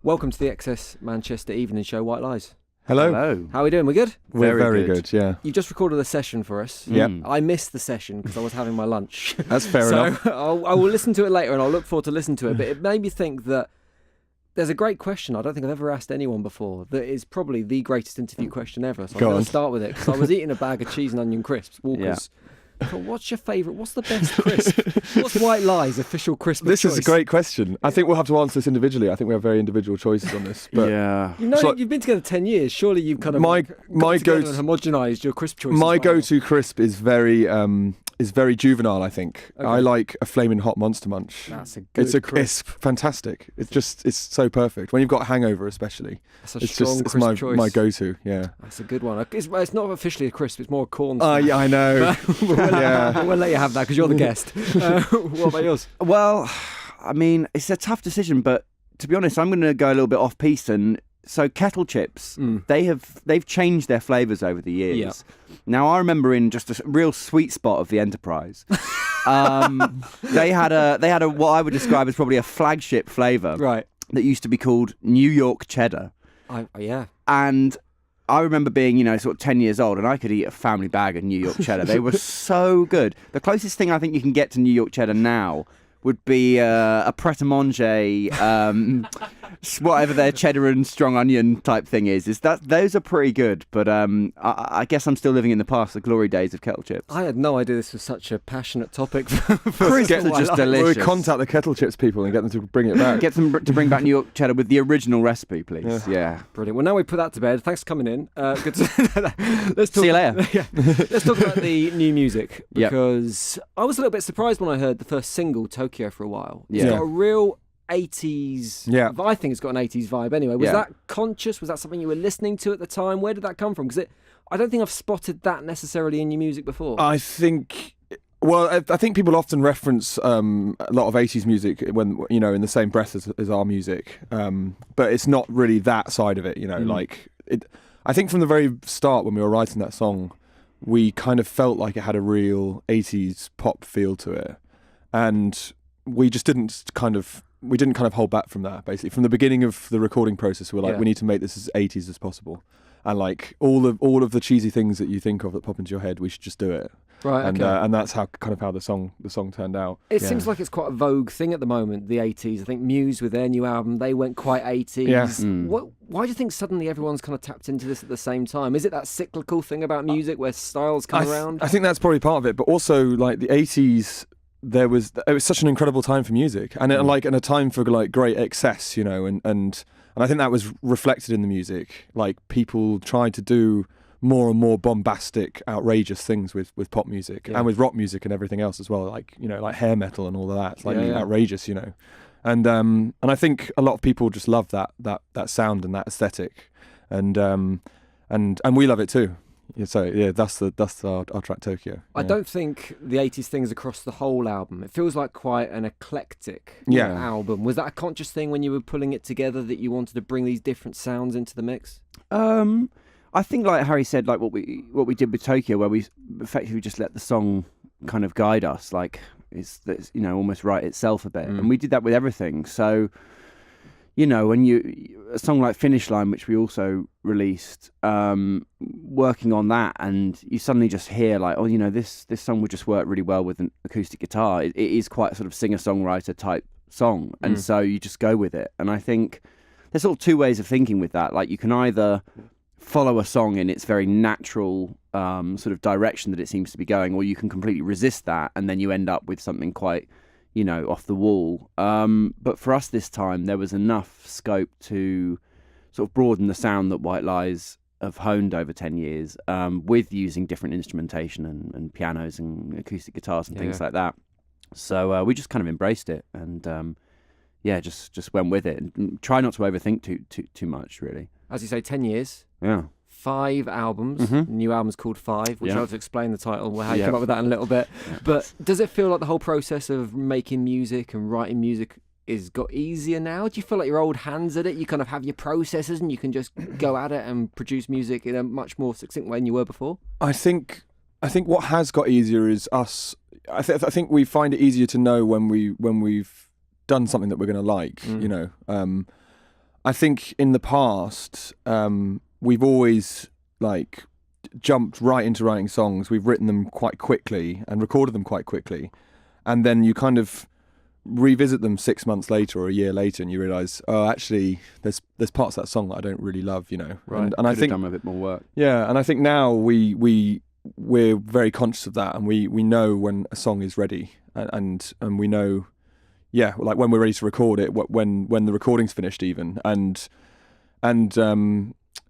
Welcome to the Excess Manchester Evening Show, White Lies. Hello. How are we doing? We good? We're very good, yeah. You just recorded a session for us. Yep. I missed the session because I was having my lunch. That's fair enough. So I will listen to it later and I'll look forward to listening to it. But it made me think that there's a great question I don't think I've ever asked anyone before that is probably the greatest interview question ever. So I'm going to start with it because I was eating a bag of cheese and onion crisps, Walker's. But what's your favourite? What's the best crisp? What's White Lies' official crisp? This is a great question. I think we'll have to answer this individually. I think we have very individual choices on this. But yeah. You know, you've been together 10 years. Surely you've kind of my go-to and homogenised your crisp choices. My go-to crisp is very juvenile, I think. Okay. I like a flaming hot Monster Munch. That's a good crisp. It's fantastic. It's so perfect. When you've got a hangover especially. That's a strong crisp choice. My go-to, yeah. That's a good one. It's not officially a crisp, it's more a corn. Yeah, I know. We'll let you have that because you're the guest. What about yours? Well, I mean, it's a tough decision, but to be honest, I'm going to go a little bit off piece. And so kettle chips, they've changed their flavours over the years. Yeah. Now, I remember in just a real sweet spot of the Enterprise, they had a what I would describe as probably a flagship flavour, right, that used to be called New York Cheddar. Yeah. And I remember being, sort of 10 years old, and I could eat a family bag of New York Cheddar. They were so good. The closest thing I think you can get to New York Cheddar now would be a pret-a-manger, whatever their cheddar and strong onion type thing is that those are pretty good. But I guess I'm still living in the past, the glory days of kettle chips. I had no idea this was such a passionate topic. For Crisps are just delicious. We'll contact the kettle chips people and get them to bring it back. Get them to bring back New York Cheddar with the original recipe, please. Yeah. Brilliant. Well, now we put that to bed. Thanks for coming in. Good to let's talk. See you later. Let's talk about the new music because I was a little bit surprised when I heard the first single, Tokyo, for a while. It's got a real 80s I think it's got an 80s vibe anyway. Was that conscious? Was that something you were listening to at the time? Where did that come from? Because I don't think I've spotted that necessarily in your music before. I think people often reference a lot of 80s music when, in the same breath as our music. But it's not really that side of it, I think from the very start when we were writing that song, we kind of felt like it had a real 80s pop feel to it. And we just didn't kind of hold back from that, basically. From the beginning of the recording process, we were like, we need to make this as 80s as possible. And like all of the cheesy things that you think of that pop into your head, we should just do it. Right, and that's how the song turned out. It seems like it's quite a vogue thing at the moment, the 80s. I think Muse with their new album, they went quite 80s. Yeah. Why do you think suddenly everyone's kind of tapped into this at the same time? Is it that cyclical thing about music where styles come around? I think that's probably part of it, but also like the 80s, it was such an incredible time for music, and a time for like great excess, and I think that was reflected in the music. Like people tried to do more and more bombastic, outrageous things with pop music and with rock music and everything else as well. Like like hair metal and all of that. It's like outrageous, and I think a lot of people just love that sound and that aesthetic, and we love it too. So that's our track Tokyo. I don't think the 80s thing's across the whole album. It feels like quite an eclectic album. Was that a conscious thing when you were pulling it together that you wanted to bring these different sounds into the mix? I think, like Harry said, like what we did with Tokyo, where we effectively just let the song kind of guide us, like it's almost write itself a bit, and we did that with everything. So. When a song like Finish Line, which we also released, working on that, and you suddenly just hear like, this song would just work really well with an acoustic guitar. It is quite a sort of singer-songwriter type song, and so you just go with it. And I think there's sort of two ways of thinking with that. Like you can either follow a song in its very natural sort of direction that it seems to be going, or you can completely resist that, and then you end up with something quite off the wall. But for us this time, there was enough scope to sort of broaden the sound that White Lies have honed over 10 years with using different instrumentation and pianos and acoustic guitars and things like that. So we just kind of embraced it and just went with it and try not to overthink too much, really. As you say, 10 years. Yeah. 5 albums. New album's called 5, which I'll have to explain the title, how you come up with that in a little bit. But does it feel like the whole process of making music and writing music is got easier now? Do you feel like your old hands at it? You kind of have your processes and you can just go at it and produce music in a much more succinct way than you were before? I think what has got easier is us. I think we find it easier to know when we've done something that we're going to like. I think in the past, we've always like jumped right into writing songs. We've written them quite quickly and recorded them quite quickly, and then you kind of revisit them 6 months later or a year later, and you realise, oh, actually, there's parts of that song that I don't really love, you know. Right. And I think done a bit more work. Yeah, and I think now we're very conscious of that, and we know when a song is ready, and we know, yeah, like when we're ready to record it, when the recording's finished, even, and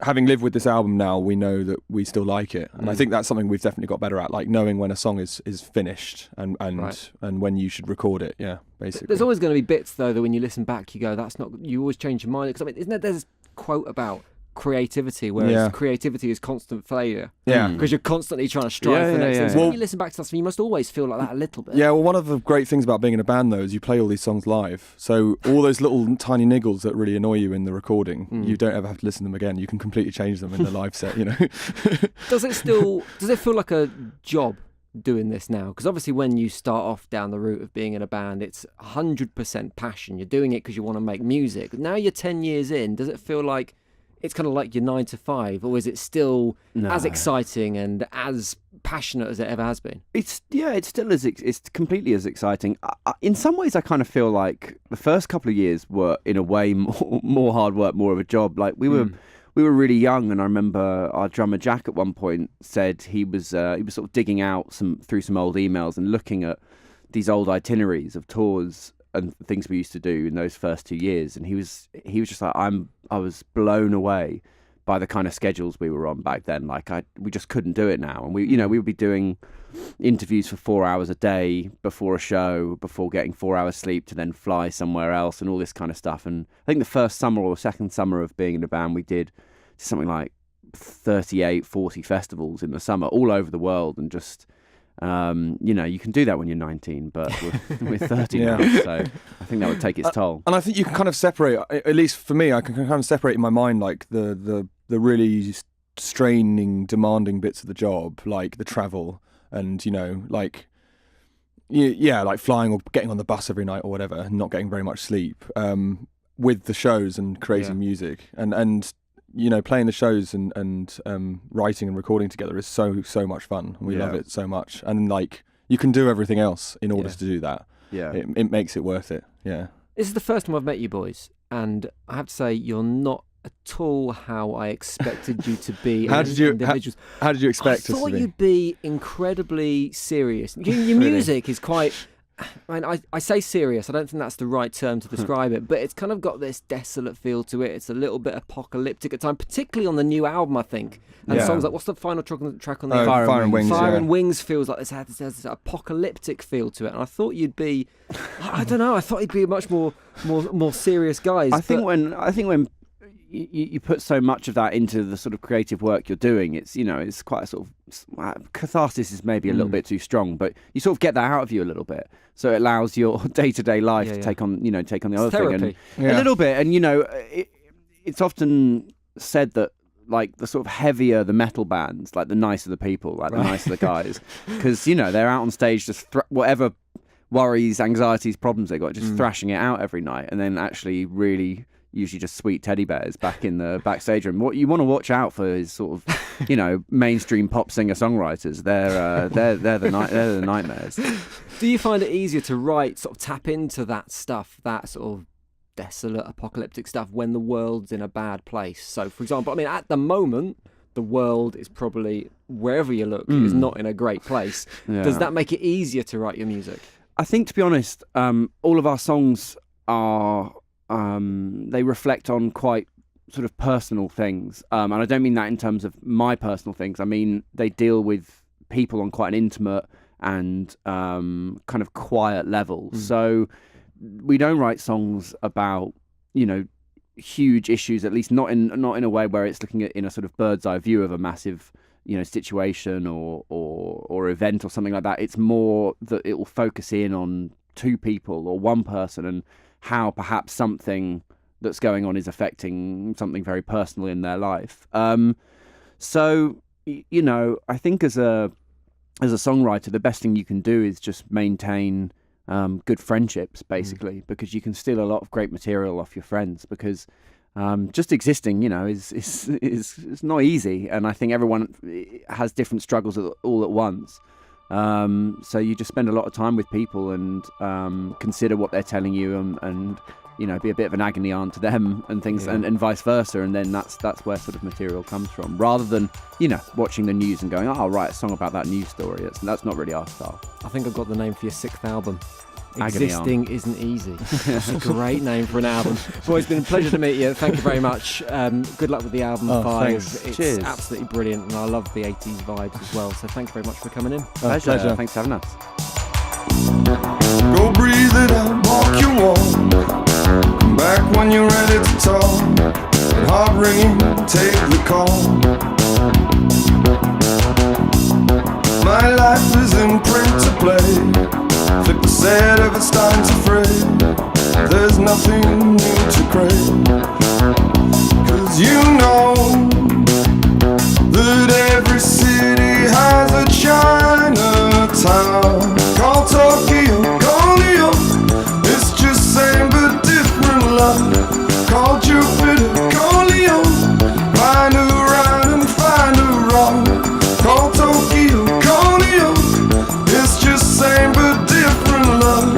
having lived with this album now, we know that we still like it, and I think that's something we've definitely got better at, like knowing when a song is finished and when you should record it. Yeah, basically. There's always going to be bits though that when you listen back, you go, "That's not." You always change your mind, because I mean, isn't there? There's this quote about creativity, whereas creativity is constant failure. Yeah, because you're constantly trying to strive for the next thing. So when you listen back to stuff, you must always feel like that a little bit. Yeah, well, one of the great things about being in a band, though, is you play all these songs live. So all those little tiny niggles that really annoy you in the recording, you don't ever have to listen to them again. You can completely change them in the live set, you know. Does it feel like a job doing this now? Because obviously when you start off down the route of being in a band, it's 100% passion. You're doing it because you want to make music. Now you're 10 years in, does it feel like it's kind of like your 9 to 5, or is it still as exciting and as passionate as it ever has been? It's still it's completely as exciting. In some ways, I kind of feel like the first couple of years were in a way more hard work, more of a job. Like we were really young, and I remember our drummer Jack at one point said he was sort of digging out through some old emails and looking at these old itineraries of tours and things we used to do in those first 2 years, and he was just like, I was blown away by the kind of schedules we were on back then. Like we just couldn't do it now, and we would be doing interviews for 4 hours a day before a show, before getting 4 hours sleep to then fly somewhere else and all this kind of stuff. And I think the first summer or second summer of being in a band, we did something like 38, 40 festivals in the summer all over the world, and just you can do that when you're 19, but we're 30 now, so I think that would take its toll. And I think you can kind of separate, at least for me, I can kind of separate in my mind like the really straining, demanding bits of the job, like the travel, and like flying or getting on the bus every night or whatever, and not getting very much sleep, with the shows and creating music, and playing the shows and writing and recording together is so much fun. We love it so much, and like you can do everything else in order to do that. Yeah, it makes it worth it. Yeah, this is the first time I've met you boys, and I have to say you're not at all how I expected you to be. How did you expect us to be? I thought you'd be incredibly serious. Your music is quite. I say serious, I don't think that's the right term to describe it, but it's kind of got this desolate feel to it. It's a little bit apocalyptic at times, particularly on the new album, I think. And songs like, what's the final track on the Fire and Wings? Fire and Wings feels like this has this apocalyptic feel to it. And I thought you'd be, I don't know, I thought you'd be a much more serious guys. I think when you put so much of that into the sort of creative work you're doing, it's it's quite a sort of catharsis is maybe a little bit too strong, but you sort of get that out of you a little bit, so it allows your day-to-day life to take on the other therapy. Thing, and a little bit. And it's often said that like the sort of heavier the metal bands, like the nicer the people, like the nicer the guys, because they're out on stage just whatever worries, anxieties, problems they got, just thrashing it out every night, and then actually really usually just sweet teddy bears back in the backstage room. What you want to watch out for is sort of, mainstream pop singer-songwriters. They're the nightmares. Do you find it easier to write, sort of tap into that stuff, that sort of desolate, apocalyptic stuff, when the world's in a bad place? So, for example, at the moment, the world is probably, wherever you look, is not in a great place. Yeah. Does that make it easier to write your music? I think, to be honest, all of our songs are... they reflect on quite sort of personal things. And I don't mean that in terms of my personal things. I mean, they deal with people on quite an intimate and kind of quiet level. So we don't write songs about, huge issues, at least not in a way where it's looking at in a sort of bird's eye view of a massive, situation or event or something like that. It's more that it will focus in on two people or one person, and how perhaps something that's going on is affecting something very personal in their life. So, I think as a songwriter, the best thing you can do is just maintain good friendships, basically, because you can steal a lot of great material off your friends. Because just existing, is not easy, and I think everyone has different struggles all at once. So you just spend a lot of time with people and consider what they're telling you, and be a bit of an agony aunt to them and things, and vice versa, and then that's where sort of material comes from, rather than watching the news and going, oh, I'll write a song about that news story. That's not really our style. I think I've got the name for your 6th album. Agony Existing Aunt. Isn't Easy. That's a great name for an album. Well, it's been a pleasure to meet you. Thank you very much. Good luck with the album 5. Thanks. It's Cheers. absolutely brilliant, and I love the 80s vibes as well. So thank you very much for coming in. Pleasure. Thanks for having us. Go breathe it out, walk your walk. Come back when you're ready to talk. Heart ringing, take the call. My life is in print to play. Flip the set if it's time to fray. There's nothing new to crave. 'Cause you know that every city has a Chinatown called Tokyo, called New York. It's just same but different love. Called Jupiter, called Leo. Find a right and find a wrong. Called Tokyo, called New York. It's just same but different love.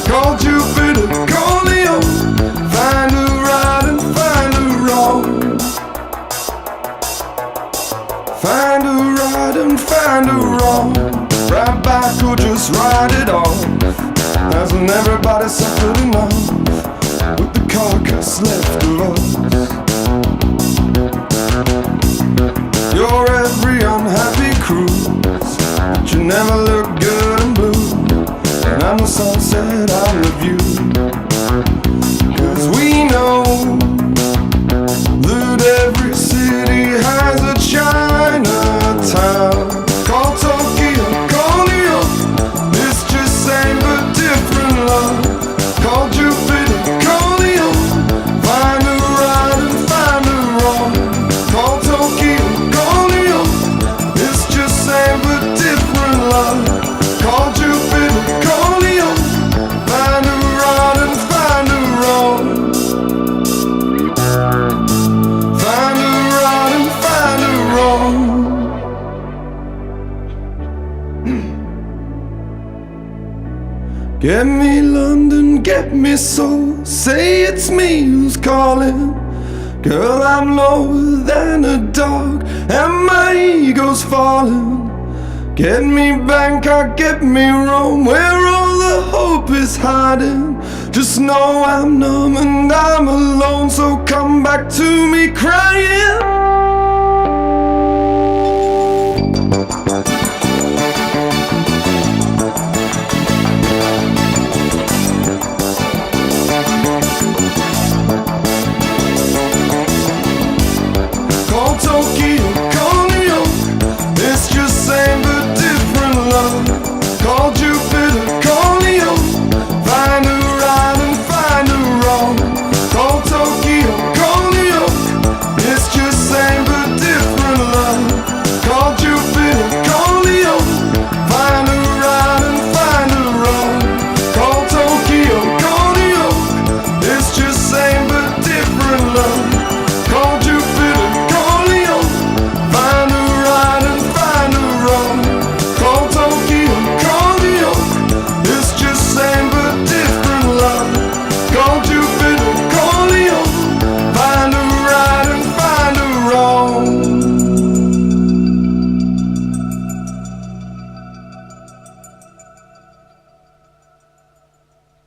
Called Jupiter, called Leo. Find a right and find a wrong. Find a right and find a wrong. Right back or just write it off. Hasn't everybody suffered enough with the carcass left of us? You're every unhappy cruise, but you never look good and blue. And I'm the sunset, I love you. 'Cause we know that every city has a Chinatown called Tokyo, called New York. It's just same but different love. Called Jupiter, called Leo. Find a right and find a wrong. Called Tokyo, called New York. It's just same but different love. Called Jupiter, called Leo. Find a right and find a wrong. Find a right and find a wrong. Get me London, get me soul. Say it's me who's calling. Girl, I'm lower than a dog, and my ego's falling. Get me Bangkok, get me Rome, where all the hope is hiding. Just know I'm numb and I'm alone, so come back to